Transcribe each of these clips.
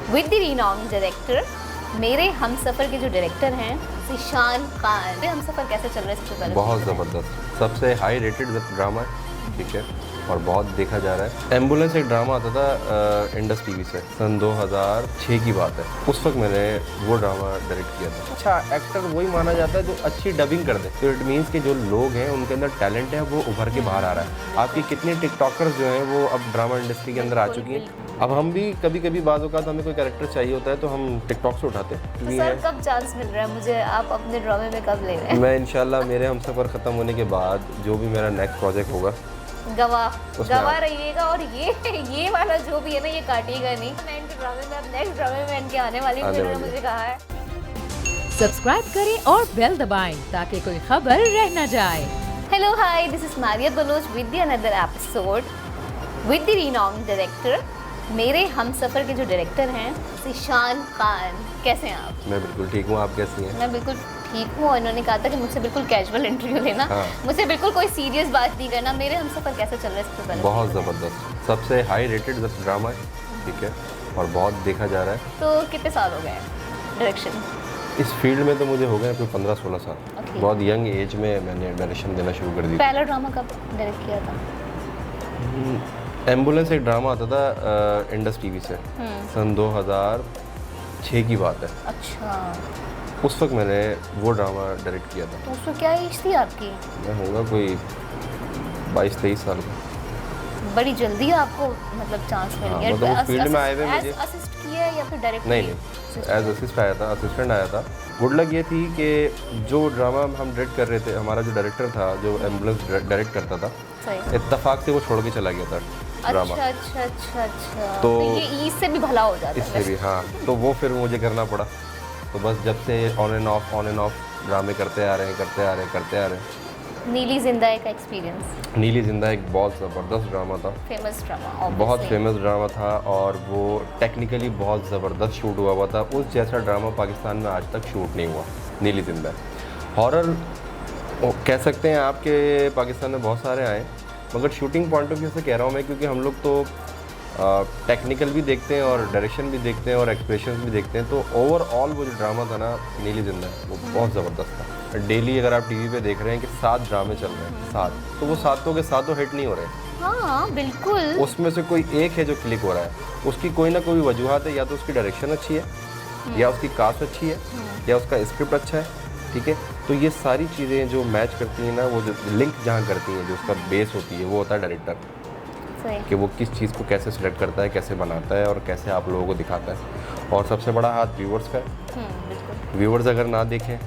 With the renowned director, Mere Humsafar के जो director हैं ज़ीशान खान। हमसफ़र कैसे चल रहा है सबसे पहले? बहुत ज़बरदस्त, सबसे हाई रेटेड ड्रामा है, ठीक है, और बहुत देखा जा रहा है। एम्बुलेंस एक ड्रामा आता था इंडस टीवी से, सन 2006 की बात है। उस वक्त मैंने वो ड्रामा डायरेक्ट किया था। अच्छा एक्टर वही माना जाता है जो अच्छी डबिंग कर दे, तो इट मीन्स कि जो लोग हैं उनके अंदर टैलेंट है, वो उभर के बाहर आ रहा है। आपकी कितने टिकटॉकर्स जो हैं वो अब ड्रामा इंडस्ट्री के अंदर आ चुकी हैं। अब हम भी कभी कभी बाज़ औक़ात हमें कोई कैरेक्टर चाहिए होता है तो हम टिकटॉक से उठाते हैं। तो सर कब चांस मिल रहा है मुझे, आप अपने ड्रामे में कब ले रहे हैं? मैं इंशाल्लाह मेरे हमसफ़र ख़त्म होने के बाद जो भी मेरा नेक्स्ट प्रोजेक्ट होगा गवाह रहिएगा, और ये वाला जो भी है ना ये काटिएगा नहीं। मैं इनके ड्रामे में अब नेक्स्ट ड्रामे में इनके आने वाली हूँ, इन्होंने मुझे कहा है। सब्सक्राइब करें और बेल दबाएं ताकि कोई खबर रह न जाए। Hello hi, this is Maria Baloch with the another episode with the renowned director, Mere Humsafar के जो डायरेक्टर हैं ज़ीशान खान। कैसे हैं आप? मैं बिल्कुल ठीक हूँ, आप कैसी हैं? मैं बिल्कुल ठीक हूँ। और इन्होंने कहा था कि मुझसे बिल्कुल कैजुअल इंटरव्यू लेना, मुझसे बिल्कुल कोई सीरियस बात नहीं करना। मेरे हमसफ़र कैसे चल रहा है सबसे पहले? बहुत ज़बरदस्त, सबसे हाई रेटेड ड्रामा है, ठीक है, और बहुत देखा जा रहा है। तो कितने साल हो गए हैं डायरेक्शन इस फील्ड में? तो मुझे हो गए कोई 15-16 साल। बहुत यंग एज में मैंने डायरेक्शन देना शुरू कर दिया। पहला ड्रामा कब डायरेक्ट किया था? एम्बुलेंस एक ड्रामा आता था इंडस टीवी से, सन 2006 की बात है। अच्छा, उस वक्त मैंने वो ड्रामा डायरेक्ट किया था। तो उसमें क्या एज थी आपकी? मैं होगा कोई 22-23 साल का। बड़ी जल्दी आपको मतलब चांस मिल गया। मतलब उस फील्ड में आए हुए मुझे असिस्ट किया या फिर डायरेक्ट? नहीं, एज असिस्ट आया था, असिस्टेंट आया था। गुड लक ये थी कि जो ड्रामा हम डायरेक्ट कर रहे थे, हमारा जो डायरेक्टर था जो एम्बुलेंस डायरेक्ट करता था, इत्तेफाक से वो छोड़ के चला गया था ड्रामा। अच्छा। तो ये इससे भी भला हो जाता है। इससे भी, हाँ। तो वो फिर मुझे करना पड़ा। तो बस जब से ऑन एंड ऑफ ड्रामे करते आ रहे हैं। नीली जिंदा का एक्सपीरियंस? नीली जिंदा एक बहुत ज़बरदस्त ड्रामा था, फेमस ड्रामा, बहुत फेमस ड्रामा था, और वो टेक्निकली बहुत ज़बरदस्त शूट हुआ था। उस जैसा ड्रामा पाकिस्तान में आज तक शूट नहीं हुआ। नीली जिंदा हॉरर कह सकते हैं आपके, पाकिस्तान में बहुत सारे आए, मगर शूटिंग पॉइंट ऑफ व्यू से कह रहा हूँ मैं, क्योंकि हम लोग तो टेक्निकल भी देखते हैं और डायरेक्शन भी देखते हैं और एक्सप्रेशंस भी देखते हैं। तो ओवरऑल वो जो ड्रामा था ना नीली जिंदा, वो बहुत ज़बरदस्त था। डेली अगर आप टीवी पे देख रहे हैं कि 7 ड्रामे चल रहे हैं, 7, तो वो 7 के 7 हिट नहीं हो रहे। हाँ बिल्कुल, उसमें से कोई एक है जो क्लिक हो रहा है, उसकी कोई ना कोई वजूहत है। या तो उसकी डायरेक्शन अच्छी है, या उसकी कास्ट अच्छी है, या उसका स्क्रिप्ट अच्छा है, ठीक है। तो ये सारी चीज़ें जो मैच करती हैं ना, वो जो लिंक जहाँ करती हैं, जो उसका बेस होती है, वो होता है डायरेक्टर, कि वो किस चीज़ को कैसे सिलेक्ट करता है, कैसे बनाता है और कैसे आप लोगों को दिखाता है। और सबसे बड़ा हाथ व्यूवर्स का है। व्यूवर्स अगर ना देखें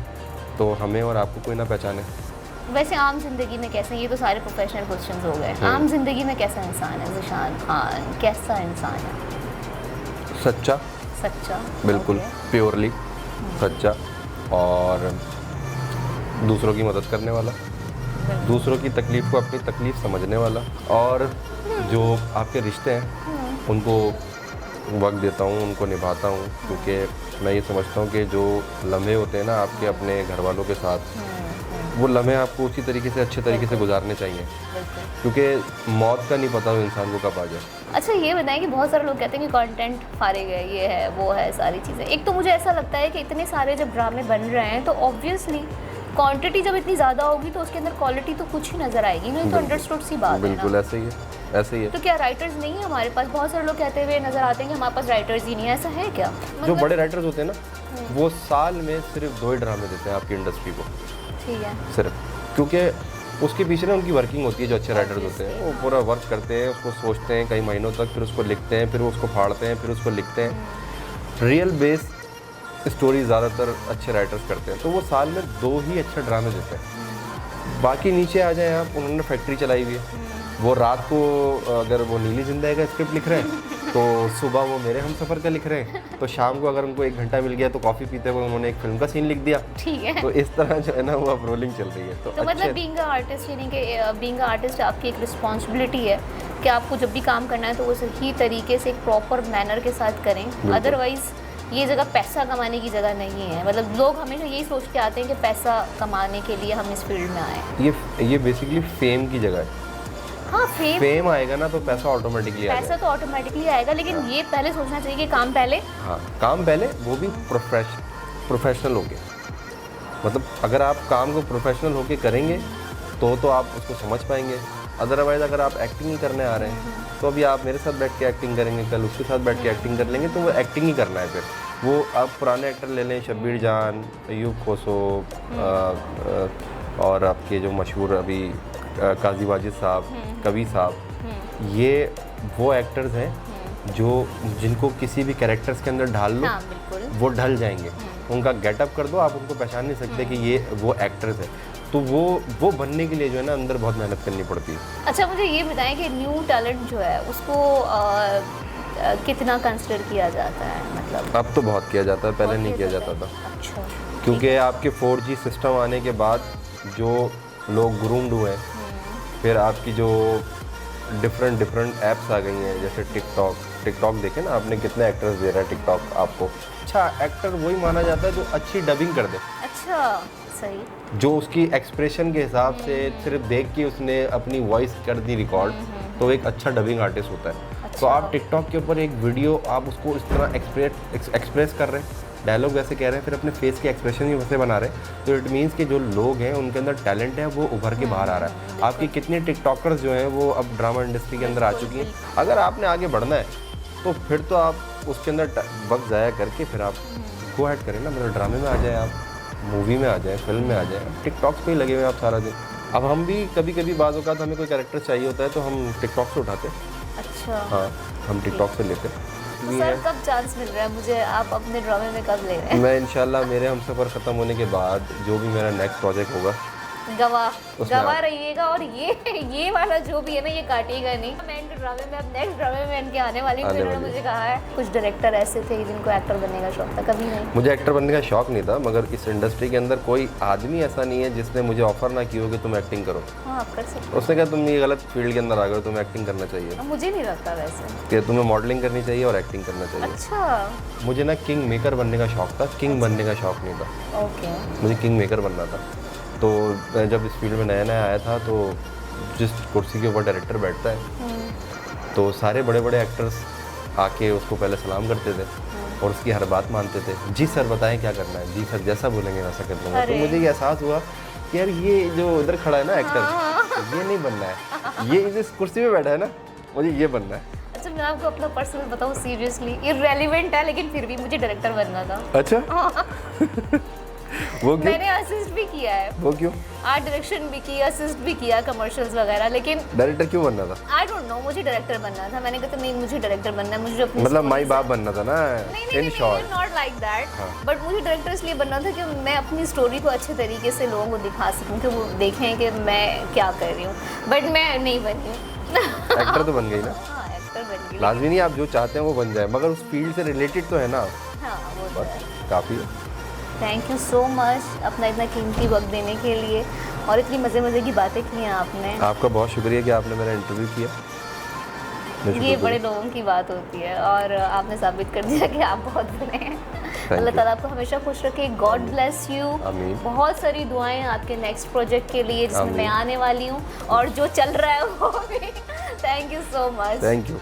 तो हमें और आपको कोई ना पहचाने। वैसे आम जिंदगी में कैसे, ये तो सारे प्रोफेशनल क्वेश्चंस हो गए, आम जिंदगी में कैसा इंसान है ज़ीशान खान? कैसा इंसान है? सच्चा बिल्कुल, प्योरली सच्चा, और दूसरों की मदद करने वाला, दूसरों की तकलीफ़ को अपनी तकलीफ़ समझने वाला, और जो आपके रिश्ते हैं उनको वक्त देता हूँ, उनको निभाता हूँ। क्योंकि मैं ये समझता हूँ कि जो लम्हे होते हैं ना आपके अपने घर वालों के साथ, वो लम्हे आपको उसी तरीके से, अच्छे तरीके से गुजारने चाहिए, क्योंकि मौत का नहीं पता वो इंसान को कब आ जाए। अच्छा ये बताएं कि बहुत सारे लोग कहते हैं कि कंटेंट फारिग है, ये है वो है, सारी चीज़ें। एक तो मुझे ऐसा लगता है कि इतने सारे जब ड्रामे बन रहे हैं तो ऑब्वियसली क्वांटिटी जब इतनी ज़्यादा होगी तो उसके अंदर क्वालिटी तो कुछ ही नज़र आएगी, नहीं तो अंडरस्टूड सी बात है। बिल्कुल ऐसे ही है। तो क्या राइटर्स नहीं है हमारे पास? बहुत सारे लोग कहते हुए नज़र आते हैं कि हमारे पास राइटर्स ही नहीं है, ऐसा है क्या? जो बड़े राइटर्स होते हैं ना, वो साल में सिर्फ 2 ही ड्रामे देते हैं आपकी इंडस्ट्री को, ठीक है, सिर्फ। क्योंकि उसके पीछे ना उनकी वर्किंग होती है। जो अच्छे राइटर्स होते हैं वो पूरा वर्क करते हैं, उसको सोचते हैं कई महीनों तक, फिर उसको लिखते हैं, फिर उसको फाड़ते हैं, फिर उसको लिखते हैं। रियल बेस स्टोरी ज़्यादातर अच्छे राइटर्स करते हैं, तो वो साल में 2 ही अच्छे ड्रामे देते हैं। बाकी नीचे आ जाए आप, उन्होंने फैक्ट्री चलाई हुई है। वो रात को अगर वो नीली जिंदा का स्क्रिप्ट लिख रहे हैं तो सुबह वो मेरे हमसफ़र का लिख रहे हैं, तो शाम को अगर उनको 1 घंटा मिल गया तो कॉफ़ी पीते हुए उन्होंने एक फिल्म का सीन लिख दिया, ठीक है। तो इस तरह जो है ना वो अब रोलिंग चल रही है। तो मतलब बीइंग आर्टिस्ट, यानी कि बीइंग आर्टिस्ट आपकी एक रिस्पॉन्सिबिलिटी है कि आपको जब भी काम करना है तो वो सही तरीके से एक प्रॉपर मैनर के साथ करें। अदरवाइज़ ये जगह पैसा कमाने की जगह नहीं है। मतलब लोग हमेशा यही सोच के आते हैं कि पैसा कमाने के लिए हम इस फील्ड में आए। ये बेसिकली फेम की जगह है। हाँ फेम आएगा ना तो पैसा ऑटोमेटिकली आ पैसा जाएगा। तो ऑटोमेटिकली आएगा, लेकिन ये पहले सोचना चाहिए कि काम पहले। हाँ, काम पहले, वो भी प्रोफेशनल होके। मतलब अगर आप काम को प्रोफेशनल होके करेंगे तो आप उसको समझ पाएंगे। अदरवाइज़ अगर आप एक्टिंग ही करने आ रहे हैं तो अभी आप मेरे साथ बैठ के एक्टिंग करेंगे, कल उसके साथ बैठ के एक्टिंग कर लेंगे, तो वो एक्टिंग ही करना है फिर। वो आप पुराने एक्टर ले लें, शब्बीर जान, अयूब खोसो, और आपके जो मशहूर अभी काजी वाजिद साहब, कवि साहब, ये वो एक्टर्स हैं जिनको किसी भी कैरेक्टर्स के अंदर ढाल लो, हाँ बिल्कुल, वो ढल जाएंगे। उनका गेटअप कर दो, आप उनको पहचान नहीं सकते कि ये वो एक्टर्स हैं। तो वो बनने के लिए जो है ना अंदर बहुत मेहनत करनी पड़ती है। अच्छा मुझे ये बताएं कि न्यू टैलेंट जो है उसको कितना कंसिडर किया जाता है, मतलब अब तो बहुत किया जाता है, पहले बहुत नहीं किया किया जाता था। अच्छा, क्योंकि आपके 4G सिस्टम आने के बाद जो लोग ग्रूम्ड हुए हैं, फिर आपकी जो डिफरेंट ऐप्स आ गई हैं, जैसे टिकटॉक देखें ना आपने, कितने एक्टर्स दे रहा है टिकटॉक आपको। अच्छा एक्टर वही माना जाता है जो अच्छी डबिंग कर दे, अच्छा सही, जो उसकी एक्सप्रेशन के हिसाब से सिर्फ देख के उसने अपनी वॉइस कर दी रिकॉर्ड, तो एक अच्छा डबिंग आर्टिस्ट होता है। तो आप टिकटॉक के ऊपर एक वीडियो आप उसको इस तरह एक्सप्रेस कर रहे हैं, डायलॉग वैसे कह रहे हैं, फिर अपने फेस के एक्सप्रेशन भी वैसे बना रहे हैं, तो इट मीन्स कि जो लोग हैं उनके अंदर टैलेंट है वो उभर के बाहर आ रहा है। आपकी कितने टिकटॉकर्स जो हैं वो अब ड्रामा इंडस्ट्री के अंदर आ चुकी हैं। अगर आपने आगे बढ़ना है तो फिर तो आप उसके अंदर वक्त ज़ाया करके फिर आप गो हेड करें ना, मतलब ड्रामे में आ जाए, आप मूवी में आ जाए, फिल्म में आ जाए, टिकटॉक्स पे ही लगे हुए आप सारा दिन। अब हम भी कभी कभी बाज़ औक़ात हमें कोई कैरेक्टर चाहिए होता है तो हम टिकटॉक से उठाते हैं। अच्छा हाँ, हम टिकटॉक से लेते हैं। तो सर कब चांस मिल रहा है मुझे, आप अपने ड्रामे में कब ले रहे हैं? मैं इंशाल्लाह मेरे हमसफ़र ख़त्म होने के बाद जो भी मेरा नेक्स्ट प्रोजेक्ट होगा, गवाह रहिएगा, और ये वाला जो भी है ना ये काटिएगा नहीं। मैं इनके ड्रामे में, अब नेक्स्ट ड्रामे में इनके आने वाली हूँ, तो इन्होंने मुझे कहा है कुछ डायरेक्टर ऐसे थे जिनको एक्टर बनने का शौक था, कभी नहीं। मुझे एक्टर बनने का शौक़ नहीं था, मगर इस इंडस्ट्री के अंदर कोई आदमी ऐसा नहीं है जिसने मुझे ऑफ़र ना किया हो कि तुम एक्टिंग करो। हाँ आप कर सकते उसने कहा तुम ये गलत फील्ड के अंदर आ गए, तुम्हें एक्टिंग करना चाहिए, हो, मुझे नहीं लगता वैसे। कि तुम्हें मॉडलिंग करनी चाहिए और एक्टिंग करना चाहिए। अच्छा मुझे ना किंग मेकर बनने का शौक़ था, किंग बनने का शौक़ नहीं था। ओके, मुझे किंग मेकर बनना था। तो मैं जब इस फील्ड में नया नया आया था, तो जिस कुर्सी के ऊपर डायरेक्टर बैठता है तो सारे बड़े बड़े एक्टर्स आके उसको पहले सलाम करते थे और उसकी हर बात मानते थे। जी सर बताएं क्या करना है, जी सर जैसा बोलेंगे वैसा कर दूँगा। तो मुझे ये एहसास हुआ कि यार ये जो इधर खड़ा है ना एक्टर, ये नहीं बनना है, ये जिस कुर्सी पे बैठा है ना, मुझे ये बनना है। अच्छा मैं आपको अपना पर्सनल बताऊँ, सीरियसली इररिलेवेंट है, लेकिन फिर भी मुझे डायरेक्टर बनना था। अच्छा वो क्यों? मैंने असिस्ट भी किया है, वो क्यों? आर्ट डायरेक्शन भी किया, असिस्ट भी किया, कमर्शियल्स वगैरह, लेकिन डायरेक्टर क्यों बनना था? आई डोंट नो, मुझे डायरेक्टर बनना था। मैंने कहा नहीं मुझे डायरेक्टर बनना है, मुझे अपनी मतलब माई बाप बनना था ना, in short. Not like that, but मुझे डायरेक्टर इसलिए बनना था कि मैं अपनी स्टोरी को अच्छे तरीके से लोगों को दिखा सकूं, कि वो देखें कि मैं क्या कर रही हूँ। बट मैं नहीं बनी हूँ। एक्टर तो बन गई ना। हाँ एक्टर बन गई, लाजमी नहीं आप जो चाहते हैं वो बन जाए, मगर उस फील्ड से रिलेटेड तो है ना, हाँ वो तो है। काफ़ी है। थैंक यू सो मच अपना इतना कीमती वक्त देने के लिए, और इतनी मज़े की बातें की हैं आपने। आपका बहुत शुक्रिया कि आपने मेरा इंटरव्यू किया। ये बड़े लोगों की बात होती है, और आपने साबित कर दिया कि आप बहुत बड़े हैं। अल्लाह ताला आपको हमेशा खुश रखे, गॉड ब्लेस यू। बहुत सारी दुआएं आपके नेक्स्ट प्रोजेक्ट के लिए जिसमें मैं आने वाली हूँ, और जो चल रहा है वो भी। Thank you so much. Thank you.